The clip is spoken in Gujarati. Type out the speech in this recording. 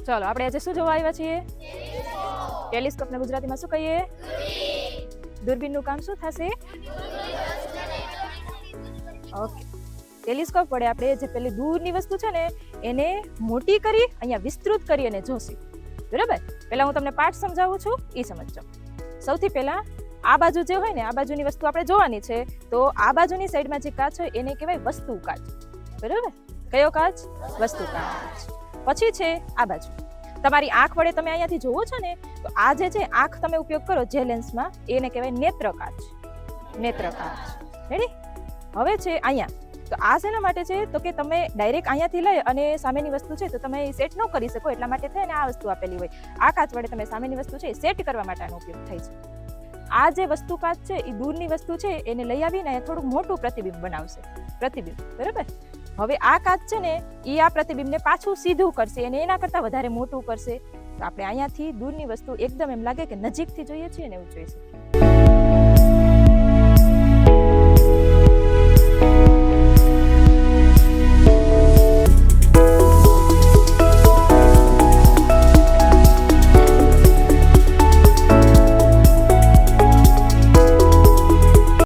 ચાલો આપણે આજે શું જોવા આવ્યા છીએ? ટેલિસ્કોપને ગુજરાતીમાં શું કહીએ? દૂરબીનનું કામ શું થશે? ઓકે, ટેલિસ્કોપ વડે આપણે જે પેલી દૂરની વસ્તુ છે ને એને મોટી કરી અહીંયા વિસ્તૃત કરી અને જોશી. બરાબર? પહેલા હું તમને પાઠ સમજાવું છું, એ સમજજો. સૌથી પહેલા આ બાજુ જે હોય ને આ બાજુની વસ્તુ આપણે જોવાની છે, તો આ બાજુની સાઈડમાં જે કાચ હોય એને કહેવાય વસ્તુ કાચ. બરાબર? કયો કાચ? વસ્તુ કાચ. પછી છે આ બાજુ. તમારી આંખ વડે તમે અહીંયાથી જોવો છો ને, તો આ જે છે આંખ તમે ઉપયોગ કરો જે લેન્સમાં, એને કહેવાય નેત્ર કાચ. નેત્ર કાચ. રેડી? હવે છે અહીંયા. તો આ શેના માટે છે? તો કે તમે ડાયરેક્ટ અહીંયાથી લઈ અને સામેની વસ્તુ છે તો તમે સેટ ન કરી શકો, એટલા માટે થઈને આ વસ્તુ આપેલી હોય. આ કાચ વડે તમે સામેની વસ્તુ છે સેટ કરવા માટે આનો ઉપયોગ થાય છે. આ જે વસ્તુ કાચ છે એ દૂરની વસ્તુ છે એને લઈ આવીને થોડું મોટું પ્રતિબિંબ બનાવશે. પ્રતિબિંબ. બરાબર? હવે આ કાચ છે ને એ આ પ્રતિબિંબને પાછું સીધું કરશે અને એના કરતાં વધારે મોટું કરશે. તો આપણે અહીંયાથી દૂરની વસ્તુ એકદમ એમ લાગે કે નજીકથી જોઈએ છીએ ને એવું જોઈ શકીએ.